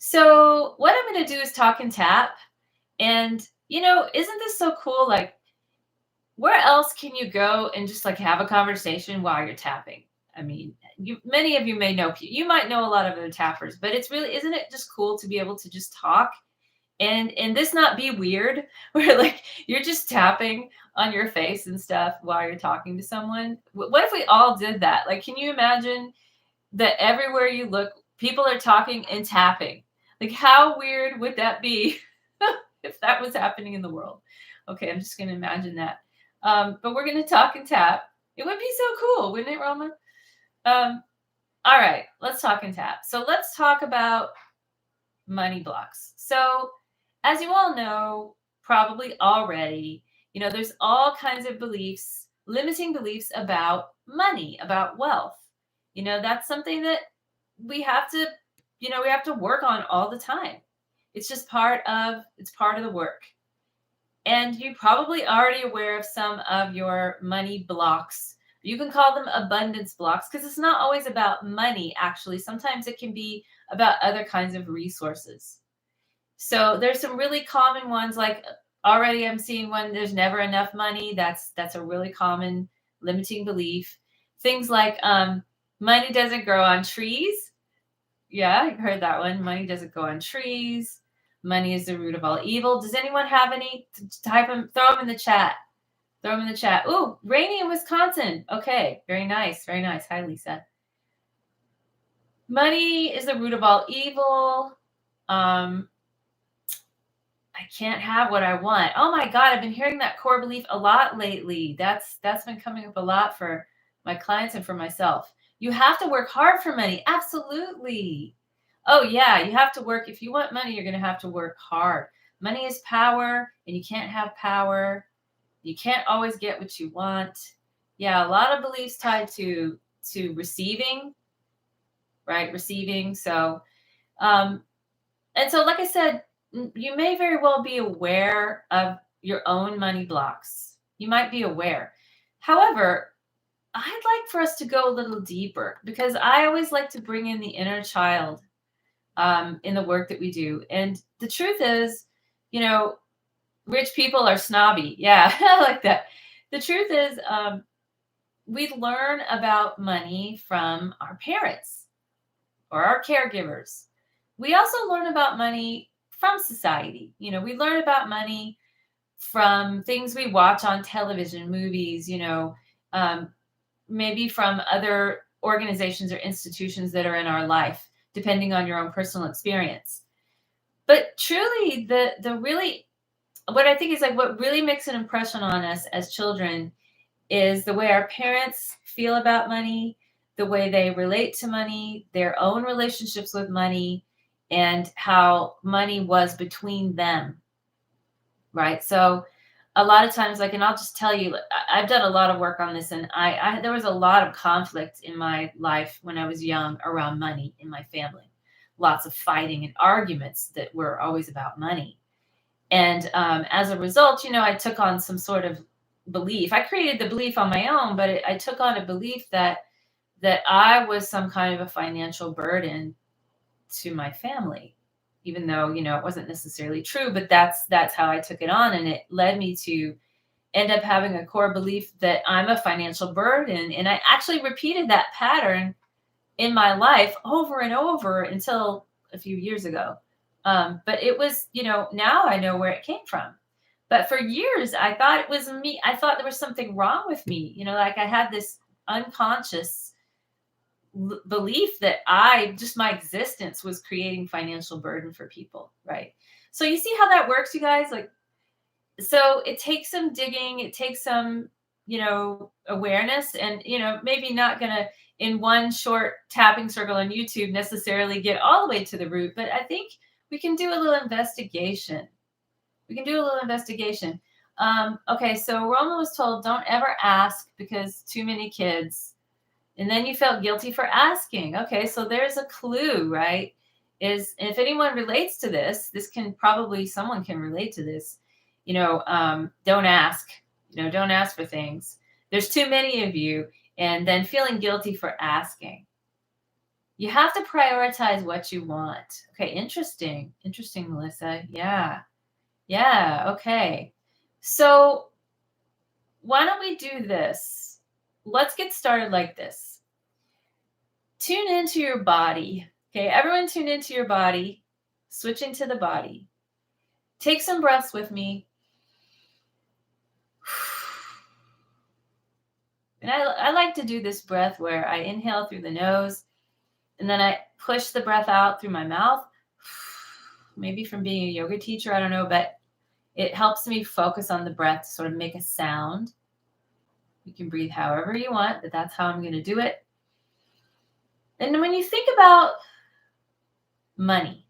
So, what I'm going to do is talk and tap. And, isn't this so cool? Like, where else can you go and just like have a conversation while you're tapping? I mean, many of you may know, you might know a lot of other tappers, but it's really, isn't it just cool to be able to just talk and this not be weird where like you're just tapping on your face and stuff while you're talking to someone? What if we all did that? Like, can you imagine that everywhere you look, people are talking and tapping? Like, how weird would that be if that was happening in the world? Okay, I'm just going to imagine that. But we're going to talk and tap. It would be so cool, wouldn't it, Roma? All right, let's talk and tap. So let's talk about money blocks. So, as you all know, probably already, there's all kinds of beliefs, limiting beliefs about money, about wealth. That's something that we have to, we have to work on all the time. It's just it's part of the work. And you're probably already aware of some of your money blocks. You can call them abundance blocks because it's not always about money, actually. Sometimes it can be about other kinds of resources. So there's some really common ones, like already I'm seeing one, there's never enough money. That's a really common limiting belief. Things like money doesn't grow on trees. Yeah, I heard that one. Money doesn't grow on trees. Money is the root of all evil. Does anyone have any? Type them, throw them in the chat. Throw them in the chat. Ooh, rainy in Wisconsin. Okay, very nice. Very nice. Hi, Lisa. Money is the root of all evil. I can't have what I want. Oh my God, I've been hearing that core belief a lot lately. That's been coming up a lot for my clients and for myself. You have to work hard for money. Absolutely. Oh yeah, you have to work. If you want money, you're going to have to work hard. Money is power, and you can't have power. You can't always get what you want. Yeah, a lot of beliefs tied to receiving, right? Receiving. So, and so, like I said, you may very well be aware of your own money blocks. You might be aware. However, I'd like for us to go a little deeper because I always like to bring in the inner child in the work that we do. And the truth is, rich people are snobby. Yeah, I like that. The truth is, we learn about money from our parents or our caregivers. We also learn about money from society. We learn about money from things we watch on television, movies, maybe from other organizations or institutions that are in our life, depending on your own personal experience. But truly, the really, what I think is like what really makes an impression on us as children is the way our parents feel about money, the way they relate to money, their own relationships with money, and how money was between them, right? So a lot of times, like, and I'll just tell you, I've done a lot of work on this, and I there was a lot of conflict in my life when I was young around money in my family. Lots of fighting and arguments that were always about money. And as a result, I took on some sort of belief. I created the belief on my own, but I took on a belief that I was some kind of a financial burden to my family, even though, it wasn't necessarily true, but that's how I took it on. And it led me to end up having a core belief that I'm a financial burden. And I actually repeated that pattern in my life over and over until a few years ago. But it was, now I know where it came from. But for years, I thought it was me. I thought there was something wrong with me. Like I had this unconscious belief that my existence was creating financial burden for people. Right. So you see how that works, you guys? Like, so it takes some digging. It takes some, awareness, and, maybe not going to in one short tapping circle on YouTube necessarily get all the way to the root, but I think we can do a little investigation. Okay, so Roma was told, don't ever ask because too many kids. And then you felt guilty for asking. Okay, so there's a clue, right? If anyone relates to this someone can relate to this. Don't ask. Don't ask for things. There's too many of you, and then feeling guilty for asking. You have to prioritize what you want. Okay, interesting. Interesting, Melissa. Yeah. Yeah, okay. So, why don't we do this? Let's get started like this. Tune into your body. Okay, everyone tune into your body. Switch into the body. Take some breaths with me. And I like to do this breath where I inhale through the nose and then I push the breath out through my mouth. Maybe from being a yoga teacher, I don't know, but it helps me focus on the breath to sort of make a sound. You can breathe however you want, but that's how I'm going to do it. And when you think about money,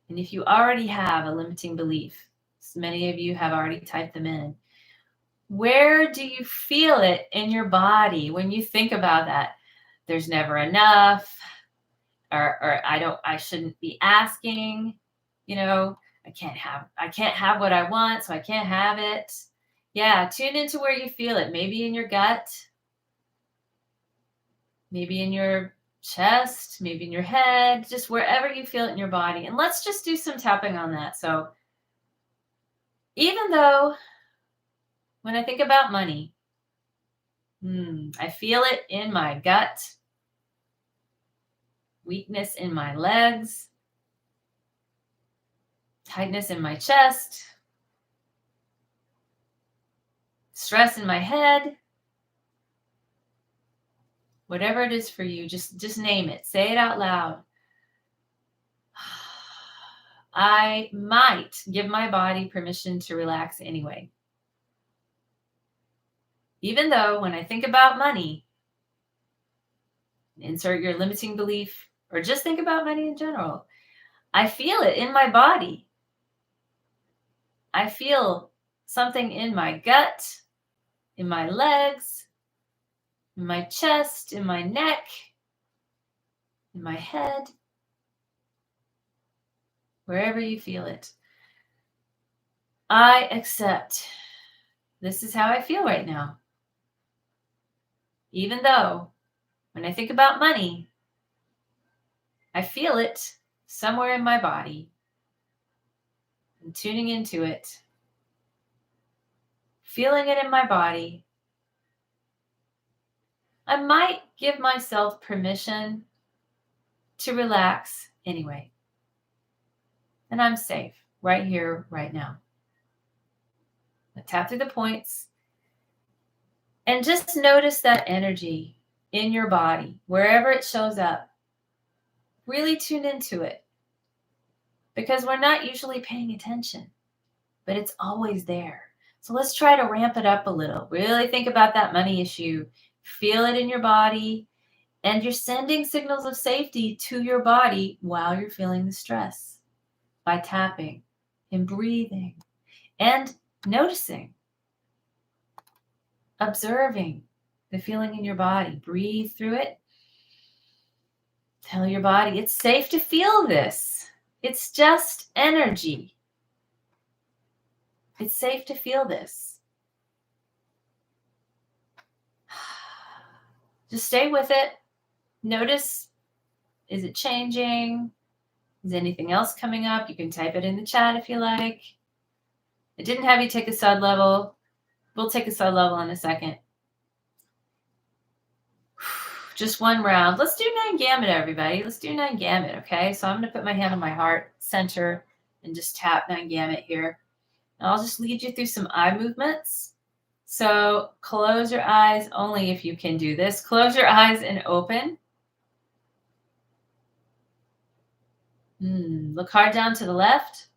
and if you already have a limiting belief, so many of you have already typed them in, where do you feel it in your body when you think about that? There's never enough, or I shouldn't be asking, you know, I can't have what I want, so I can't have it. Yeah, tune into where you feel it. Maybe in your gut, maybe in your chest, maybe in your head, just wherever you feel it in your body. And let's just do some tapping on that. So even though when I think about money, I feel it in my gut, weakness in my legs, tightness in my chest, stress in my head. Whatever it is for you, just name it. Say it out loud. I might give my body permission to relax anyway. Even though when I think about money, insert your limiting belief, or just think about money in general, I feel it in my body. I feel something in my gut, in my legs, in my chest, in my neck, in my head, wherever you feel it. I accept. This is how I feel right now. Even though when I think about money, I feel it somewhere in my body. I'm tuning into it, feeling it in my body. I might give myself permission to relax anyway. And I'm safe right here, right now. I tap through the points and just notice that energy in your body, wherever it shows up. Really tune into it because we're not usually paying attention, but it's always there. So let's try to ramp it up a little. Really think about that money issue. Feel it in your body, and you're sending signals of safety to your body while you're feeling the stress by tapping and breathing and noticing, observing the feeling in your body. Breathe through it. Tell your body it's safe to feel this. It's just energy. It's safe to feel this. Just stay with it. Notice, is it changing? Is anything else coming up? You can type it in the chat if you like. I didn't have you take a sud level. We'll take a sud level in a second. Just one round. Let's do 9 gamut, everybody. Let's do 9 gamut, okay? So I'm going to put my hand on my heart center and just tap 9 gamut here. And I'll just lead you through some eye movements. So close your eyes only if you can do this. Close your eyes and open. Look hard down to the left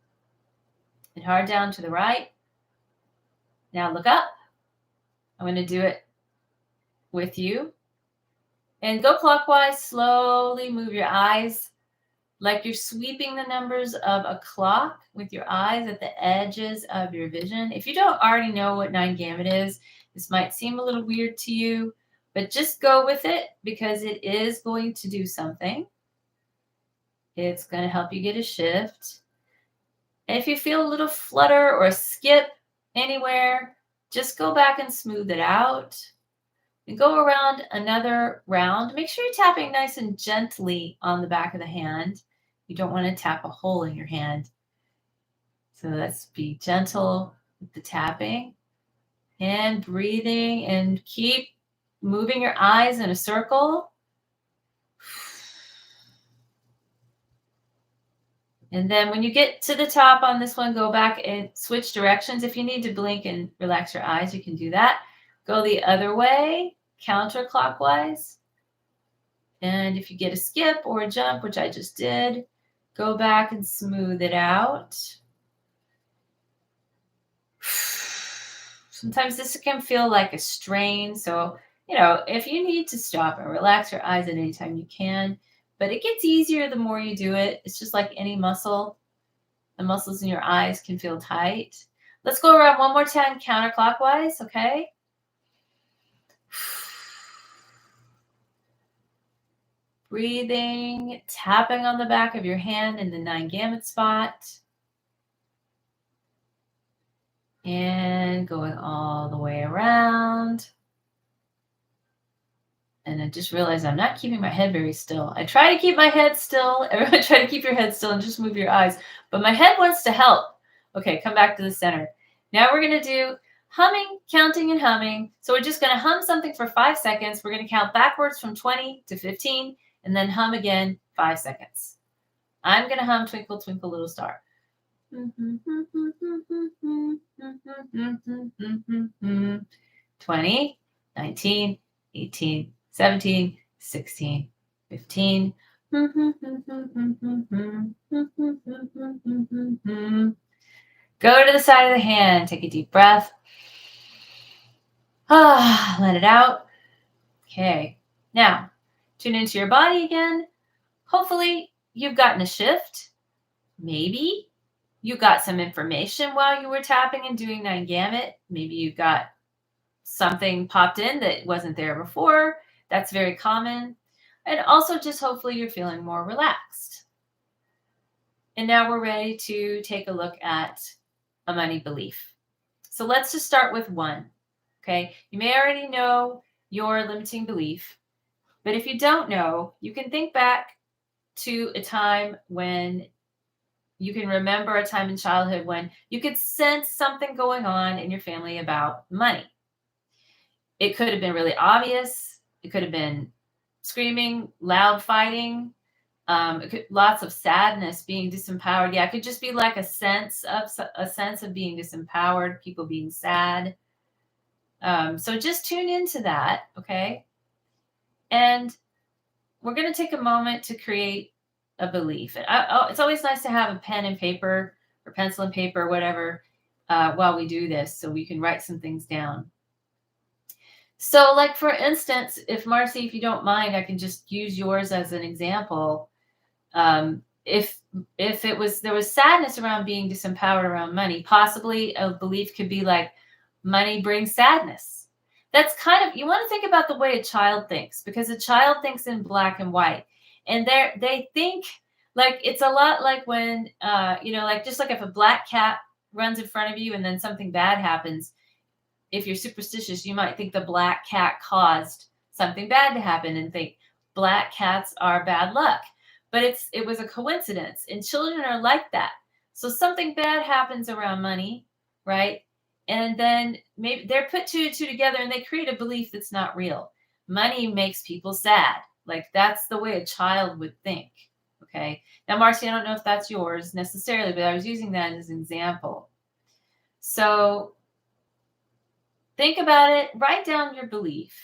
and hard down to the right. Now look up. I'm going to do it with you. And go clockwise. Slowly move your eyes like you're sweeping the numbers of a clock with your eyes at the edges of your vision. If you don't already know what 9 gamut is, this might seem a little weird to you, but just go with it because it is going to do something. It's going to help you get a shift. And if you feel a little flutter or a skip anywhere, just go back and smooth it out. And go around another round. Make sure you're tapping nice and gently on the back of the hand. You don't want to tap a hole in your hand. So let's be gentle with the tapping and breathing, and keep moving your eyes in a circle. And then when you get to the top on this one, go back and switch directions. If you need to blink and relax your eyes, you can do that. Go the other way, counterclockwise. And if you get a skip or a jump, which I just did, go back and smooth it out. Sometimes this can feel like a strain. So, if you need to stop and relax your eyes at any time, you can. But it gets easier the more you do it. It's just like any muscle. The muscles in your eyes can feel tight. Let's go around one more time counterclockwise, okay? Breathing, tapping on the back of your hand in the 9 gamut spot. And going all the way around. And I just realized I'm not keeping my head very still. I try to keep my head still. Everyone try to keep your head still and just move your eyes. But my head wants to help. Okay, come back to the center. Now we're going to do humming, counting, and humming. So we're just going to hum something for 5 seconds. We're going to count backwards from 20 to 15 and then hum again 5 seconds. I'm going to hum Twinkle, Twinkle, Little Star. 20, 19, 18, 17, 16, 15. Go to the side of the hand. Take a deep breath. Let it out. Okay. Now, tune into your body again. Hopefully, you've gotten a shift. Maybe you got some information while you were tapping and doing 9 gamut. Maybe you got something popped in that wasn't there before. That's very common. And also just hopefully you're feeling more relaxed. And now we're ready to take a look at a money belief. So let's just start with one. Okay. You may already know your limiting belief, but if you don't know, you can think back to a time when you can remember a time in childhood when you could sense something going on in your family about money. It could have been really obvious. It could have been screaming, loud fighting, lots of sadness, being disempowered. Yeah, it could just be like a sense of being disempowered, people being sad. So just tune into that, okay? And we're going to take a moment to create a belief. It's always nice to have a pen and paper or pencil and paper, whatever, while we do this, so we can write some things down. So, like for instance, if Marcy, if you don't mind, I can just use yours as an example. If there was sadness around being disempowered around money, possibly a belief could be like, money brings sadness. That's kind of, you want to think about the way a child thinks, because a child thinks in black and white, and they think like, it's a lot like when like just like if a black cat runs in front of you and then something bad happens. If you're superstitious, you might think the black cat caused something bad to happen and think black cats are bad luck. But it was a coincidence, and children are like that. So something bad happens around money, right? And then maybe they're put two and two together and they create a belief that's not real. Money makes people sad. Like that's the way a child would think. Okay. Now, Marcy, I don't know if that's yours necessarily, but I was using that as an example. So think about it. Write down your belief.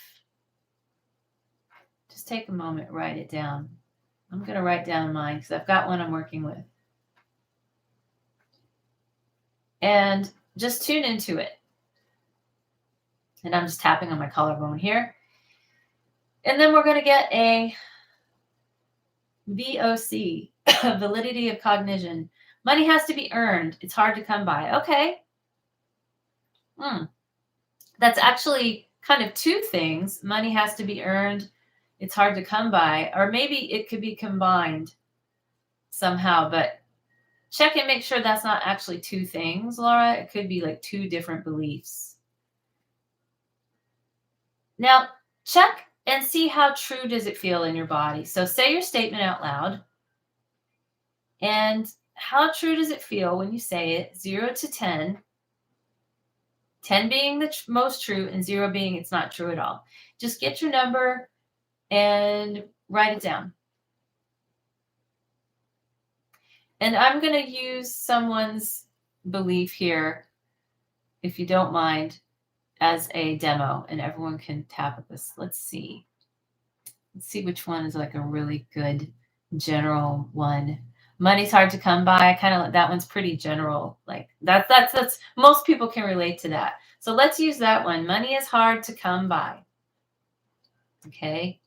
Just take a moment, write it down. I'm going to write down mine because I've got one I'm working with. And just tune into it. And I'm just tapping on my collarbone here. And then we're going to get a VOC, validity of cognition. Money has to be earned. It's hard to come by. Okay. That's actually kind of two things. Money has to be earned. It's hard to come by. Or maybe it could be combined somehow. But check and make sure that's not actually two things, Laura. It could be like two different beliefs. Now, Check and see how true does it feel in your body. So say your statement out loud. And how true does it feel when you say it? 0 to 10. 10 being the most true and 0 being it's not true at all. Just get your number and write it down. And I'm going to use someone's belief here, if you don't mind, as a demo, and everyone can tap at this. Let's see. Let's see which one is like a really good general one. Money's hard to come by. Kind of, that one's pretty general. Like that's most people can relate to that. So let's use that one. Money is hard to come by. Okay.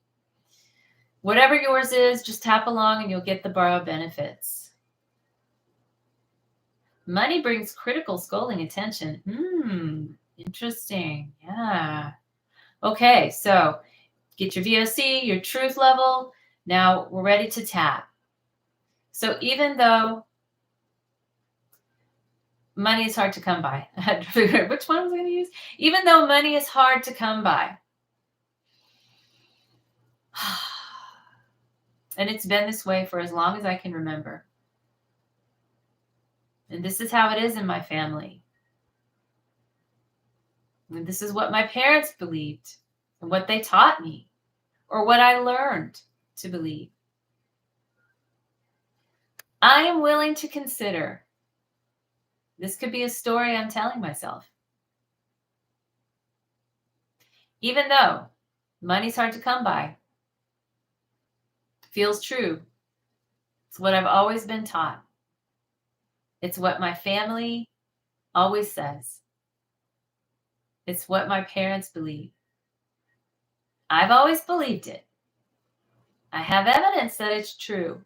Whatever yours is, just tap along and you'll get the borrow benefits. Money brings critical scolding attention. Interesting. Yeah. Okay, so get your VOC, your truth level. Now we're ready to tap. So even though money is hard to come by, I had to figure out which one I was going to use. Even though money is hard to come by, and it's been this way for as long as I can remember. And this is how it is in my family. And this is what my parents believed and what they taught me or what I learned to believe. I am willing to consider. This could be a story I'm telling myself. Even though money's hard to come by, feels true. It's what I've always been taught. It's what my family always says. It's what my parents believe. I've always believed it. I have evidence that it's true.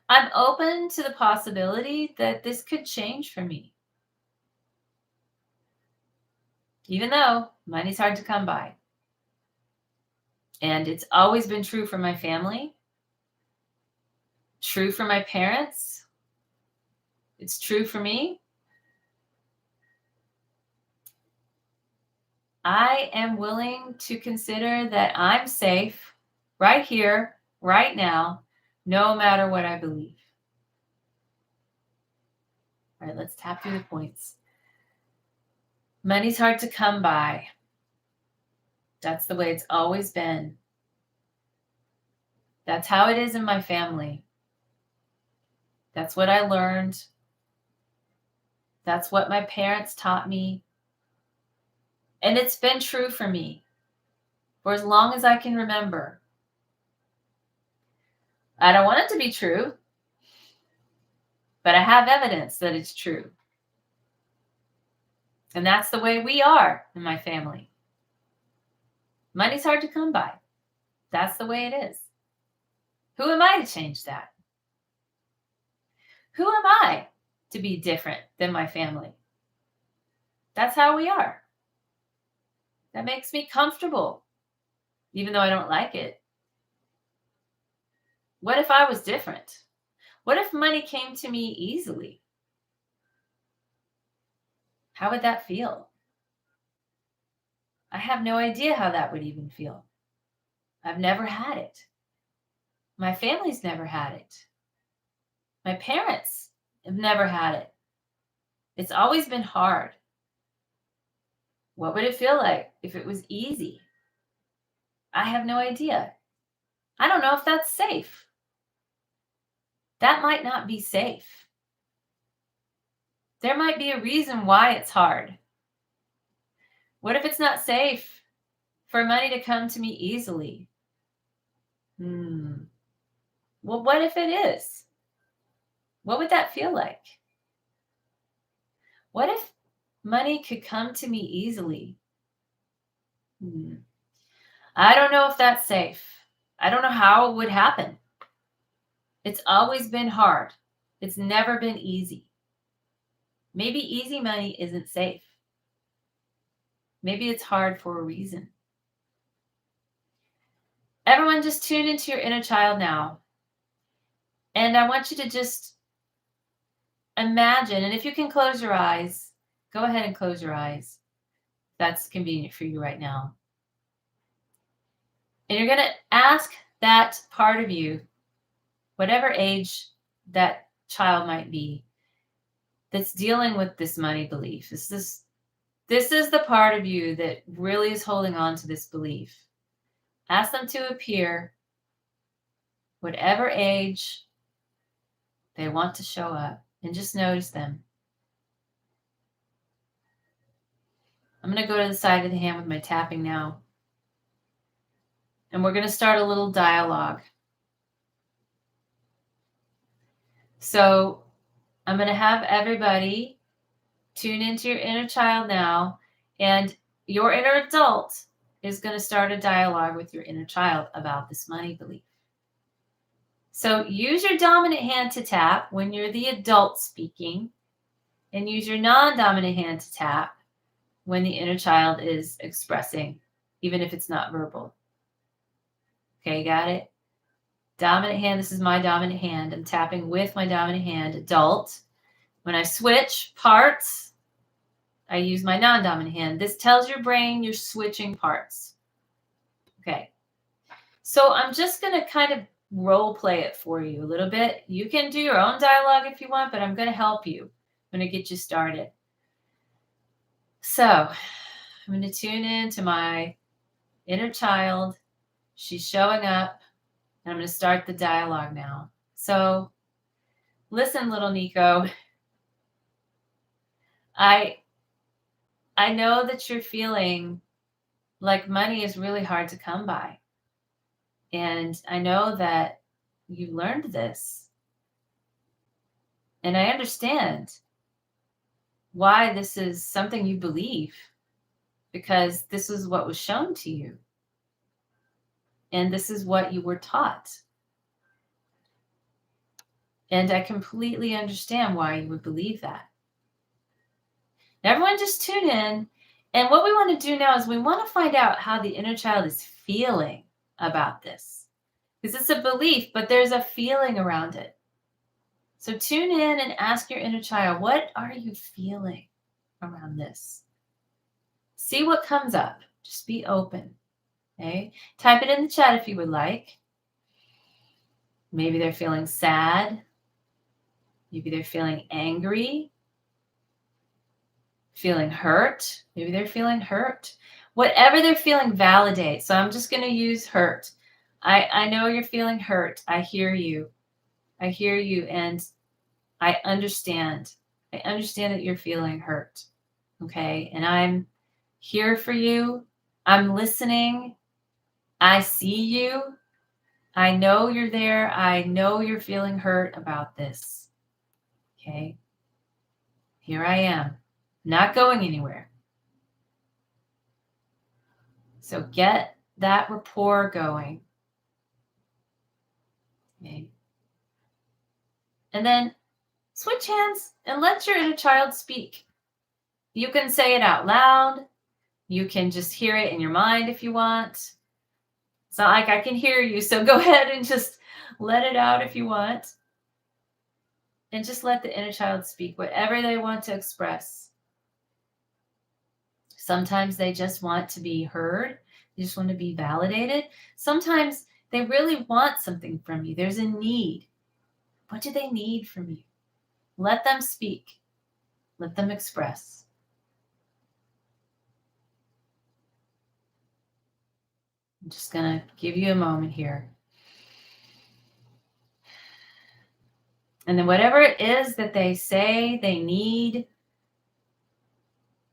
I'm open to the possibility that this could change for me. Even though money's hard to come by. And it's always been true for my family. True for my parents. It's true for me. I am willing to consider that I'm safe right here, right now, no matter what I believe. All right, let's tap through the points. Money's hard to come by. That's the way it's always been. That's how it is in my family. That's what I learned. That's what my parents taught me. And it's been true for me for as long as I can remember. I don't want it to be true, but I have evidence that it's true. And that's the way we are in my family. Money's hard to come by. That's the way it is. Who am I to change that? Who am I to be different than my family? That's how we are. That makes me comfortable, even though I don't like it. What if I was different? What if money came to me easily? How would that feel? I have no idea how that would even feel. I've never had it. My family's never had it. My parents have never had it. It's always been hard. What would it feel like if it was easy? I have no idea. I don't know if that's safe. That might not be safe. There might be a reason why it's hard. What if it's not safe for money to come to me easily? Well, what if it is? What would that feel like? What if money could come to me easily? I don't know if that's safe. I don't know how it would happen. It's always been hard. It's never been easy. Maybe easy money isn't safe. Maybe it's hard for a reason. Everyone, just tune into your inner child now. And I want you to just imagine, and if you can close your eyes, go ahead and close your eyes. that's convenient for you right now. And you're going to ask that part of you, whatever age that child might be, that's dealing with this money belief. This is the part of you that really is holding on to this belief. Ask them to appear, whatever age they want to show up, and just notice them. I'm going to go to the side of the hand with my tapping now. And we're going to start a little dialogue. So I'm going to have everybody tune into your inner child now, and your inner adult is going to start a dialogue with your inner child about this money belief. So use your dominant hand to tap when you're the adult speaking, and use your non-dominant hand to tap when the inner child is expressing, even if it's not verbal. Okay, got it? Dominant hand, this is my dominant hand. I'm tapping with my dominant hand, adult. When I switch parts, I use my non-dominant hand. This tells your brain you're switching parts. Okay. So I'm just going to kind of role play it for you a little bit. You can do your own dialogue if you want, but I'm going to help you. I'm going to get you started. So I'm going to tune in to my inner child. She's showing up, and I'm going to start the dialogue now. So listen, little Nico. I know that you're feeling like money is really hard to come by. And I know that you learned this. And I understand why this is something you believe, because this is what was shown to you. And this is what you were taught. And I completely understand why you would believe that. Everyone just tune in. And what we want to do now is we want to find out how the inner child is feeling about this. Because it's a belief, but there's a feeling around it. So tune in and ask your inner child, what are you feeling around this? See what comes up. Just be open. Okay? Type it in the chat if you would like. Maybe they're feeling sad. Maybe they're feeling angry. Feeling hurt. Maybe they're feeling hurt. Whatever they're feeling, validate. So I'm just going to use hurt. I know you're feeling hurt. I hear you. I hear you, and I understand. I understand that you're feeling hurt. Okay? And I'm here for you. I'm listening. I see you. I know you're there. I know you're feeling hurt about this. Okay? Here I am. Not going anywhere. So get that rapport going. Okay. And then switch hands and let your inner child speak. You can say it out loud. You can just hear it in your mind if you want. It's not like I can hear you, so go ahead and just let it out if you want. And just let the inner child speak whatever they want to express. Sometimes they just want to be heard. They just want to be validated. Sometimes they really want something from you. There's a need. What do they need from you? Let them speak. Let them express. I'm just going to give you a moment here. And then whatever it is that they say they need,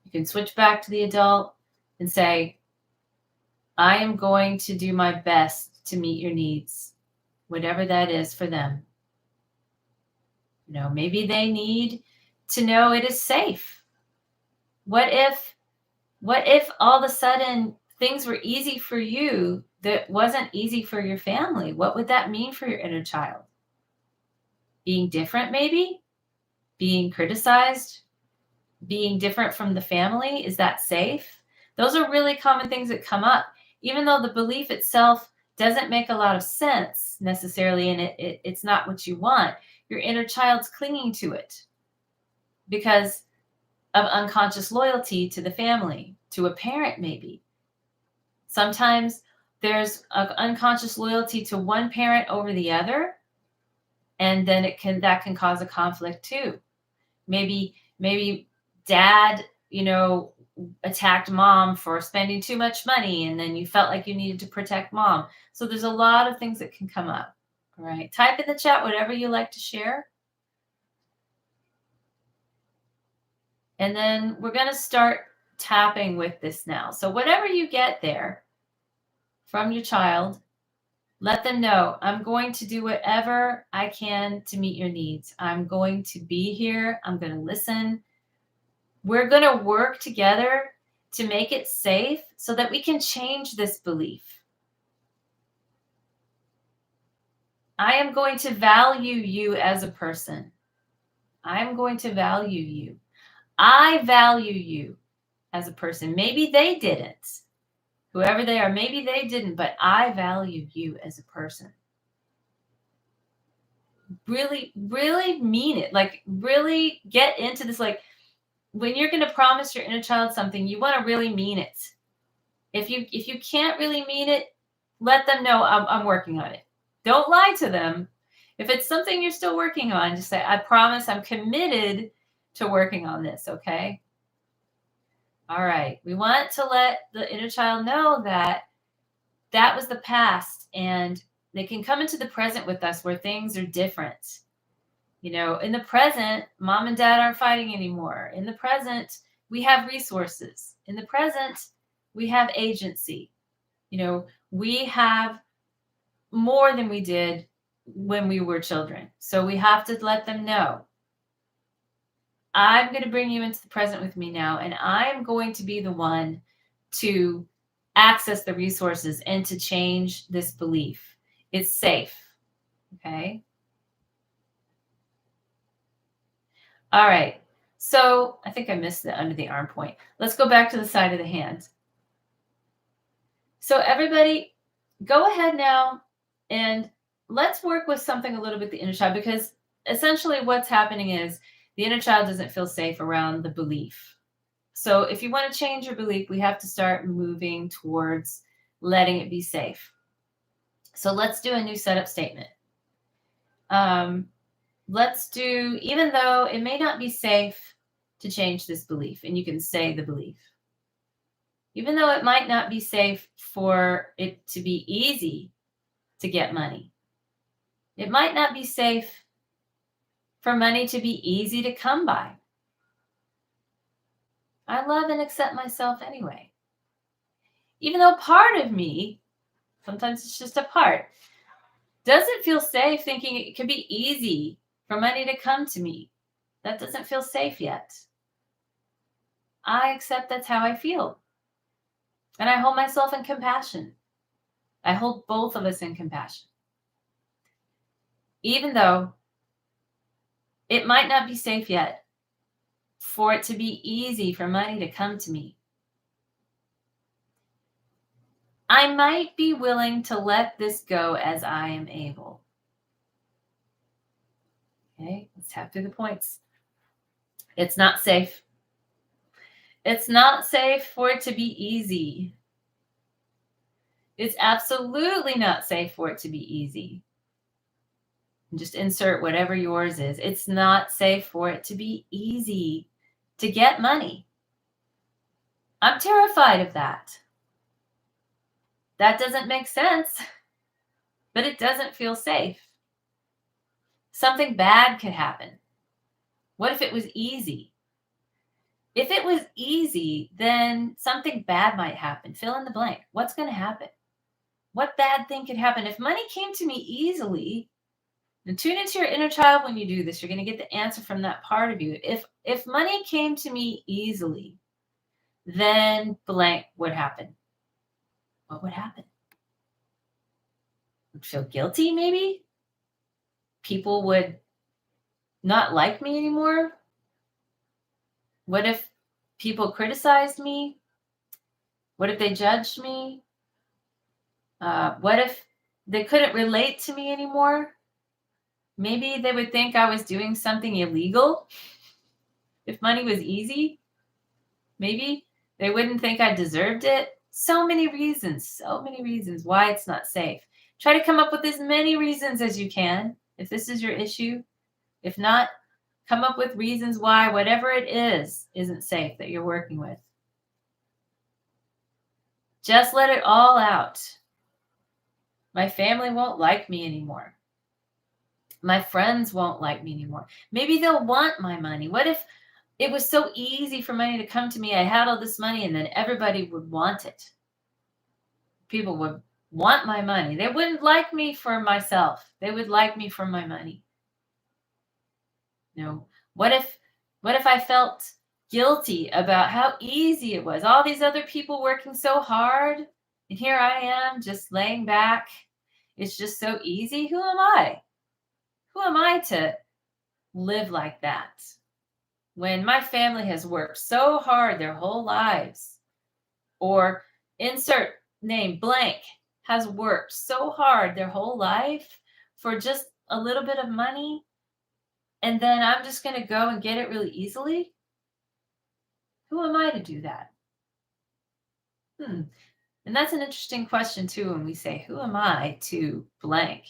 you can switch back to the adult and say, I am going to do my best to meet your needs, whatever that is for them. You know, maybe they need to know it is safe. What if all of a sudden things were easy for you that wasn't easy for your family? What would that mean for your inner child? Being different, maybe? Being criticized? Being different from the family? Is that safe? Those are really common things that come up, even though the belief itself doesn't make a lot of sense necessarily, and it's not what you want. Your inner child's clinging to it because of unconscious loyalty to the family. to a parent, maybe. Sometimes there's an unconscious loyalty to one parent over the other, and then that can cause a conflict too. Maybe dad, attacked mom for spending too much money, and then you felt like you needed to protect mom. So there's a lot of things that can come up. All right. Type in the chat whatever you like to share. And then we're going to start tapping with this now. So whatever you get there from your child, let them know, I'm going to do whatever I can to meet your needs. I'm going to be here. I'm going to listen. We're going to work together to make it safe so that we can change this belief. I am going to value you as a person. I am going to value you. I value you as a person. Maybe they didn't. Whoever they are, maybe they didn't, but I value you as a person. Really, really mean it. Like, really get into this. Like, when you're going to promise your inner child something, you want to really mean it. If you can't really mean it, let them know I'm working on it. Don't lie to them. If it's something you're still working on, just say, I promise I'm committed to working on this, okay? All right. We want to let the inner child know that that was the past, and they can come into the present with us where things are different. In the present, mom and dad aren't fighting anymore. In the present, we have resources. In the present, we have agency. We have more than we did when we were children. So we have to let them know, I'm going to bring you into the present with me now, and I'm going to be the one to access the resources and to change this belief. It's safe. Okay? All right. So I think I missed the under the arm point. Let's go back to the side of the hand. So everybody, go ahead now and let's work with something a little bit the inner child, because essentially what's happening is the inner child doesn't feel safe around the belief. So if you want to change your belief, we have to start moving towards letting it be safe. So let's do a new setup statement. Let's do, even though it may not be safe to change this belief, and you can say the belief, even though it might not be safe for it to be easy to get money, it might not be safe for money to be easy to come by. I love and accept myself anyway. Even though part of me, sometimes it's just a part, doesn't feel safe thinking it could be easy for money to come to me. That doesn't feel safe yet. I accept that's how I feel. And I hold myself in compassion. I hold both of us in compassion. Even though it might not be safe yet for it to be easy for money to come to me, I might be willing to let this go as I am able. Okay, let's tap through the points. It's not safe. It's not safe for it to be easy. It's absolutely not safe for it to be easy. And just insert whatever yours is. It's not safe for it to be easy to get money. I'm terrified of that. That doesn't make sense, but it doesn't feel safe. Something bad could happen. What if it was easy? If it was easy, then something bad might happen. Fill in the blank. What's going to happen? What bad thing could happen? If money came to me easily, and tune into your inner child when you do this, you're going to get the answer from that part of you. If money came to me easily, then blank would happen. What would happen? I'd feel guilty, maybe? People would not like me anymore? What if people criticized me? What if they judged me? What if they couldn't relate to me anymore? Maybe they would think I was doing something illegal if money was easy. Maybe They wouldn't think I deserved it. So many reasons why it's not safe. Try to come up with as many reasons as you can if this is your issue. If not, come up with reasons why whatever it is isn't safe that you're working with. Just let it all out. My family won't like me anymore. My friends won't like me anymore. Maybe they'll want my money. What if it was so easy for money to come to me? I had all this money and then everybody would want it. People would want my money. They wouldn't like me for myself. They would like me for my money. You know, what if I felt guilty about how easy it was? All these other people working so hard, and here I am just laying back. It's just so easy. Who am I? Who am I to live like that? When my family has worked so hard their whole lives, or insert name blank has worked so hard their whole life for just a little bit of money, and then I'm just going to go and get it really easily? Who am I to do that? And that's an interesting question too when we say, who am I to blank?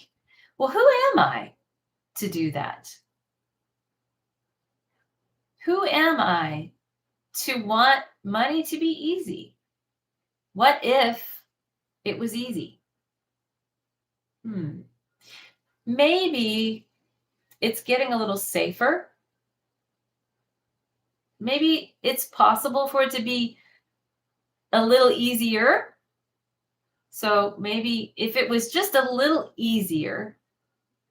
Well, who am I to do that? Who am I to want money to be easy? What if it was easy? Maybe it's getting a little safer. Maybe it's possible for it to be a little easier. So maybe if it was just a little easier,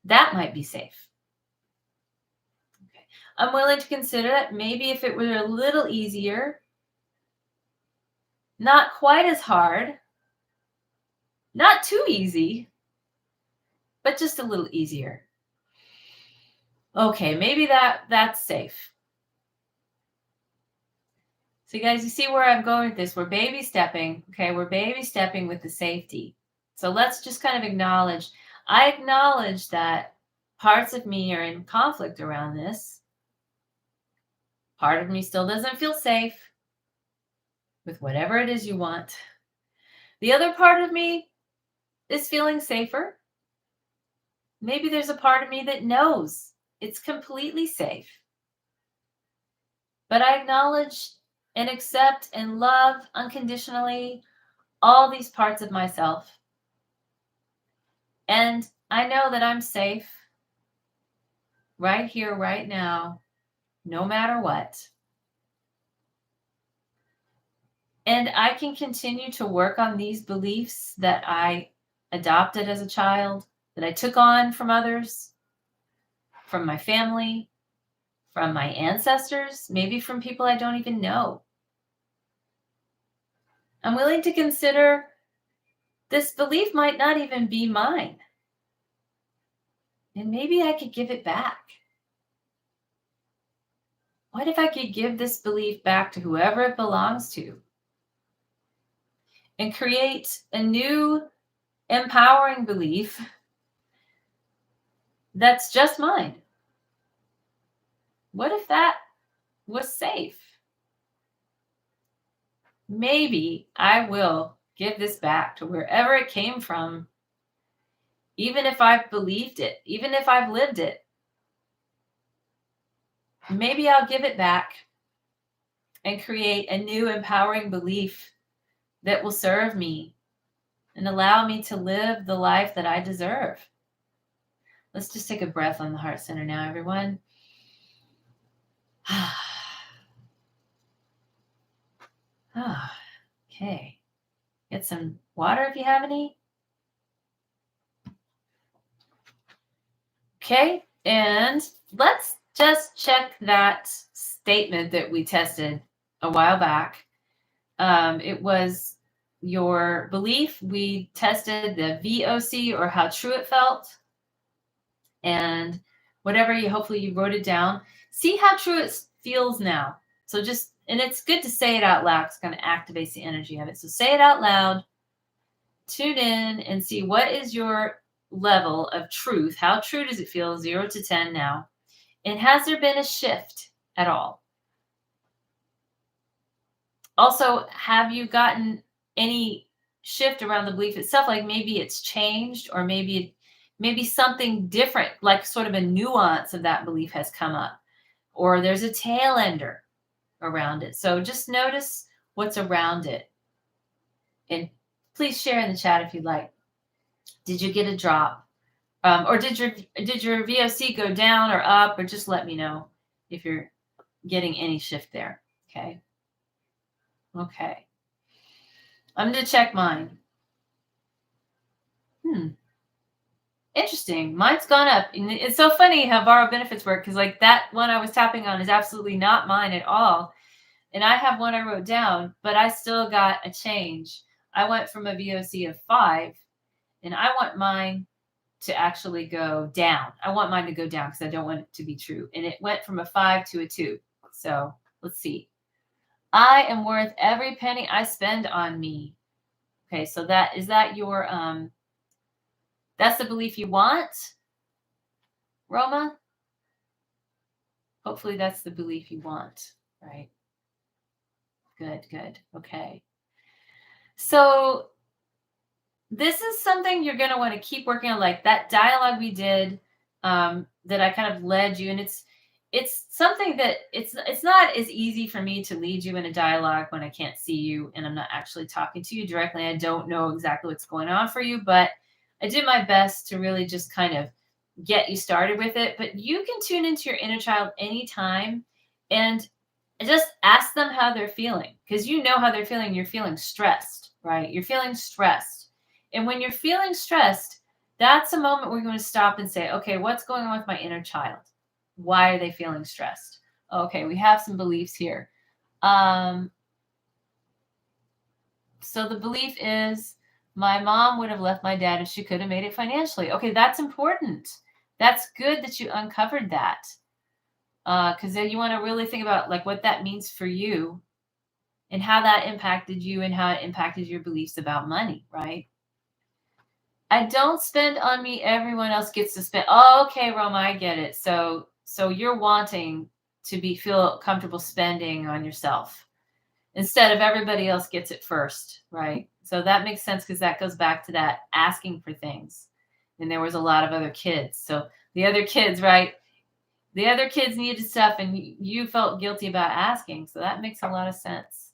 that might be safe. Okay. I'm willing to consider that maybe if it were a little easier, not quite as hard, not too easy, but just a little easier. Okay, maybe that's safe. So guys, you see where I'm going with this? We're baby stepping, okay? We're baby stepping with the safety. So let's just kind of acknowledge, I acknowledge that parts of me are in conflict around this. Part of me still doesn't feel safe with whatever it is you want. The other part of me is feeling safer. Maybe there's a part of me that knows it's completely safe. But I acknowledge and accept and love unconditionally all these parts of myself. And I know that I'm safe right here, right now, no matter what. And I can continue to work on these beliefs that I adopted as a child, that I took on from others, from my family, from my ancestors, maybe from people I don't even know. I'm willing to consider this belief might not even be mine. And maybe I could give it back. What if I could give this belief back to whoever it belongs to and create a new empowering belief that's just mine? What if that was safe? Maybe I will give this back to wherever it came from, even if I've believed it, even if I've lived it. Maybe I'll give it back and create a new empowering belief that will serve me and allow me to live the life that I deserve. Let's just take a breath on the heart center now, everyone. Okay. Get some water if you have any. Okay. And let's just check that statement that we tested a while back. It was your belief. We tested the VOC, or how true it felt. And whatever hopefully you wrote it down. See how true it feels now. So just, and it's good to say it out loud because it kind of activates the energy of it. So say it out loud, tune in and see what is your level of truth. How true does it feel, 0 to 10 now? And has there been a shift at all? Also, have you gotten any shift around the belief itself? Like maybe it's changed, or maybe something different, like sort of a nuance of that belief has come up, or there's a tail ender around it. So just notice what's around it. And please share in the chat if you'd like. Did you get a drop? Or did your VOC go down or up? Or just let me know if you're getting any shift there. Okay. Okay. I'm going to check mine. Interesting. Mine's gone up. And it's so funny how borrow benefits work, because like that one I was tapping on is absolutely not mine at all. And I have one I wrote down, but I still got a change. I went from a VOC of 5, and I want mine to actually go down. I want mine to go down because I don't want it to be true. And it went from a 5 to a 2. So let's see. I am worth every penny I spend on me. Okay, so that your that's the belief you want, Roma? Hopefully that's the belief you want, right? Good, good. Okay. So this is something you're going to want to keep working on, like that dialogue we did, that I kind of led you. And it's something that it's not as easy for me to lead you in a dialogue when I can't see you and I'm not actually talking to you directly. I don't know exactly what's going on for you, but I did my best to really just kind of get you started with it. But you can tune into your inner child anytime and just ask them how they're feeling, because you know how they're feeling. You're feeling stressed, right? You're feeling stressed. And when you're feeling stressed, that's a moment we're going to stop and say, okay, what's going on with my inner child? Why are they feeling stressed? Okay, we have some beliefs here. So the belief is, my mom would have left my dad if she could have made it financially. Okay, that's important. That's good that you uncovered that. Because then you want to really think about like what that means for you and how that impacted you and how it impacted your beliefs about money, right? I don't spend on me. Everyone else gets to spend. Oh, okay, Roma, I get it. So you're wanting to feel comfortable spending on yourself instead of everybody else gets it first, right? So that makes sense, because that goes back to that asking for things. And there was a lot of other kids. So the other kids, right? The other kids needed stuff and you felt guilty about asking. So that makes a lot of sense.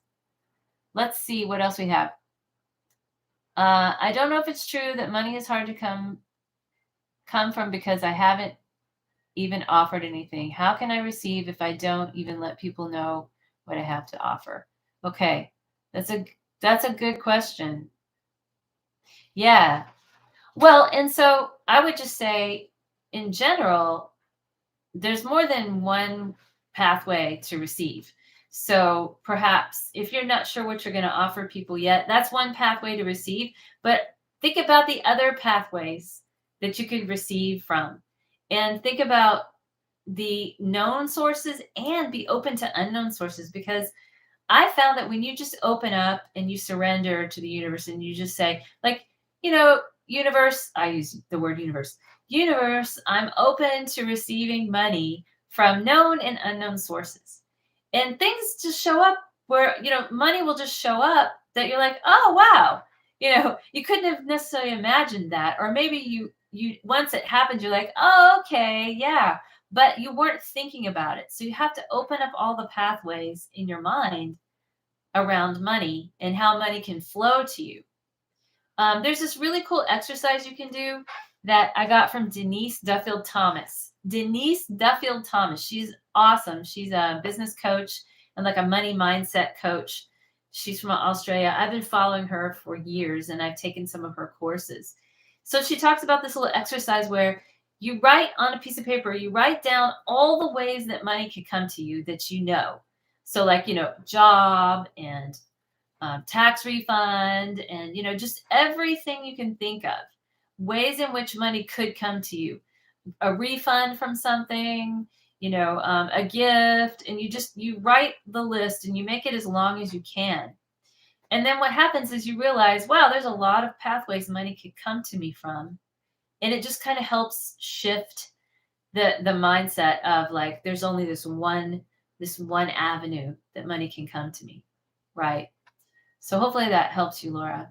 Let's see what else we have. I don't know if it's true that money is hard to come from because I haven't even offered anything. How can I receive if I don't even let people know what I have to offer? Okay, that's a good question. Yeah. Well, and so I would just say, in general, there's more than one pathway to receive. So perhaps if you're not sure what you're going to offer people yet, that's one pathway to receive. But think about the other pathways that you could receive from. And think about the known sources and be open to unknown sources, because I found that when you just open up and you surrender to the universe and you just say, like, universe, I use the word universe, I'm open to receiving money from known and unknown sources. And things just show up where, money will just show up that you're like, oh, wow. You couldn't have necessarily imagined that. Or maybe you once it happened, you're like, oh, okay, yeah. But you weren't thinking about it. So you have to open up all the pathways in your mind around money and how money can flow to you. There's this really cool exercise you can do that I got from Denise Duffield Thomas. Denise Duffield Thomas. She's awesome. She's a business coach and like a money mindset coach. She's from Australia. I've been following her for years and I've taken some of her courses. So she talks about this little exercise where you write on a piece of paper, you write down all the ways that money could come to you that you know. So like, job and tax refund and, just everything you can think of, ways in which money could come to you, a refund from something, a gift, and you write the list and you make it as long as you can. And then what happens is you realize, wow, there's a lot of pathways money could come to me from. And it just kind of helps shift the mindset of like, there's only this one avenue that money can come to me. Right. So hopefully that helps you, Laura.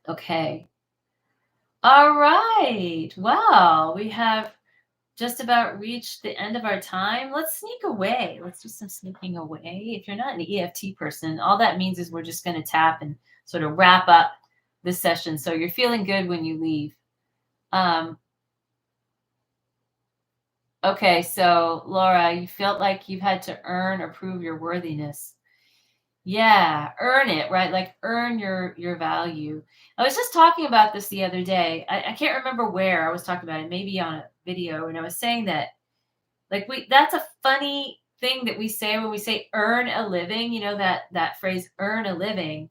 Okay. All right. Wow. We have just about reached the end of our time. Let's sneak away. Let's do some sneaking away. If you're not an EFT person, all that means is we're just going to tap and sort of wrap up this session. So you're feeling good when you leave. Okay. So Laura, you felt like you've had to earn or prove your worthiness. Yeah, earn it, right? Like earn your value. I was just talking about this the other day. I can't remember where I was talking about it, maybe on a video, and I was saying that like we that's a funny thing that we say when we say earn a living, that phrase earn a living,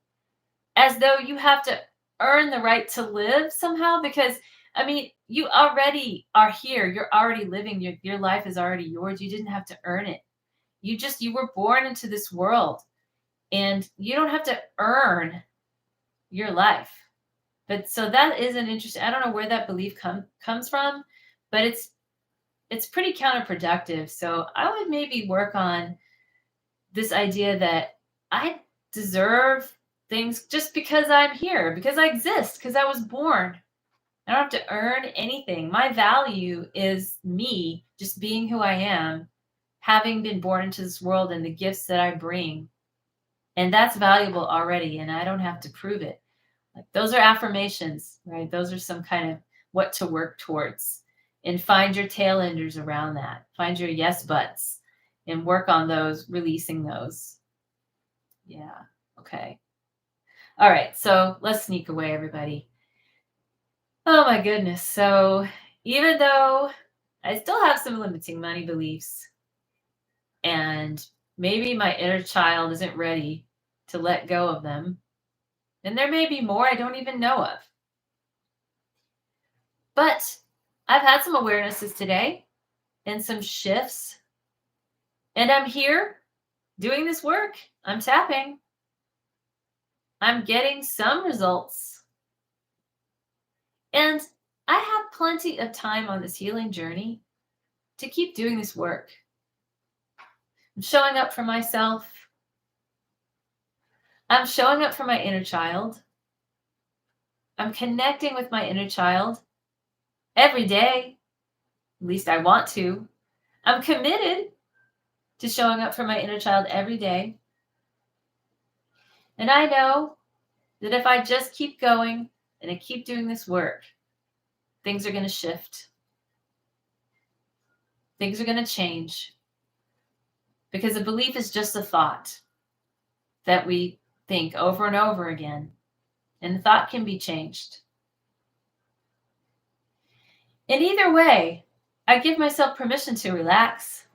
as though you have to earn the right to live somehow because I mean, you already are here. You're already living. Your life is already yours. You didn't have to earn it. You were born into this world and you don't have to earn your life. But so that is an interesting. I don't know where that belief comes from, but it's pretty counterproductive. So I would maybe work on this idea that I deserve things just because I'm here, because I exist, because I was born. I don't have to earn anything. My value is me just being who I am, having been born into this world and the gifts that I bring. And that's valuable already, and I don't have to prove it. Like those are affirmations, right? Those are some kind of what to work towards. And find your tail enders around that. Find your yes buts and work on those, releasing those. Yeah. Okay. All right. So let's sneak away, everybody. Oh my goodness. So even though I still have some limiting money beliefs and maybe my inner child isn't ready to let go of them, and there may be more I don't even know of. But I've had some awarenesses today and some shifts, and I'm here doing this work. I'm tapping. I'm getting some results. And I have plenty of time on this healing journey to keep doing this work. I'm showing up for myself. I'm showing up for my inner child. I'm connecting with my inner child every day. At least I want to. I'm committed to showing up for my inner child every day. And I know that if I just keep going and I keep doing this work, things are going to shift. Things are going to change. Because a belief is just a thought that we think over and over again. And the thought can be changed. In either way, I give myself permission to relax.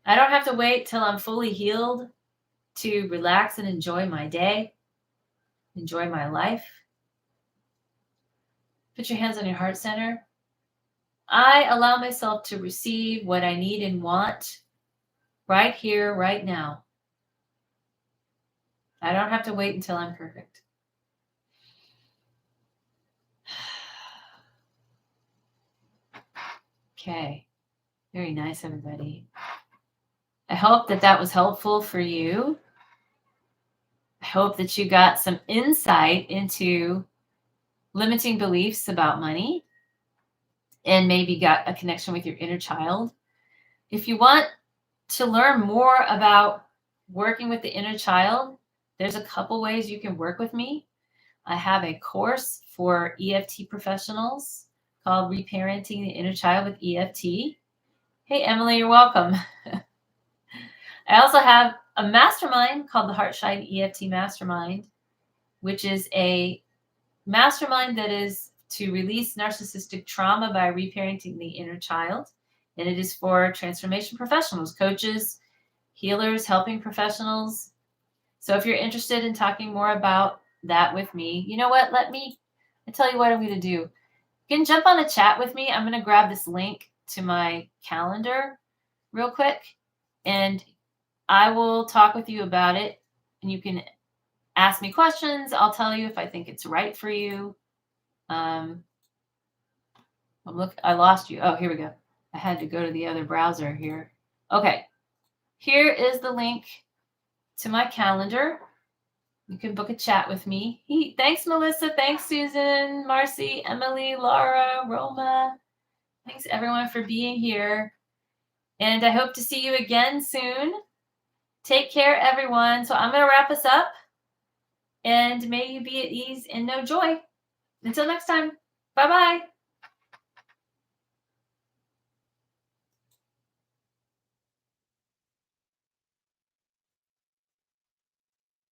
I don't have to wait till I'm fully healed to relax and enjoy my day, enjoy my life. Put your hands on your heart center. I allow myself to receive what I need and want right here, right now. I don't have to wait until I'm perfect. Okay. Very nice, everybody. I hope that that was helpful for you. I hope that you got some insight into limiting beliefs about money and maybe got a connection with your inner child. If you want to learn more about working with the inner child, there's a couple ways you can work with me. I have a course for EFT professionals called Reparenting the Inner Child with EFT. Hey, Emily, you're welcome. I also have a mastermind called the Heartshine EFT Mastermind, which is a mastermind that is to release narcissistic trauma by reparenting the inner child. And it is for transformation professionals, coaches, healers, helping professionals. So if you're interested in talking more about that with me, you know what? I tell you what I'm going to do. You can jump on a chat with me. I'm going to grab this link to my calendar real quick, and I will talk with you about it. And you can ask me questions. I'll tell you if I think it's right for you. I lost you. Oh, here we go. I had to go to the other browser here. Okay. Here is the link to my calendar. You can book a chat with me. Thanks, Melissa. Thanks, Susan, Marcy, Emily, Laura, Roma. Thanks, everyone, for being here. And I hope to see you again soon. Take care, everyone. So I'm going to wrap us up. And may you be at ease and know joy. Until next time. Bye-bye.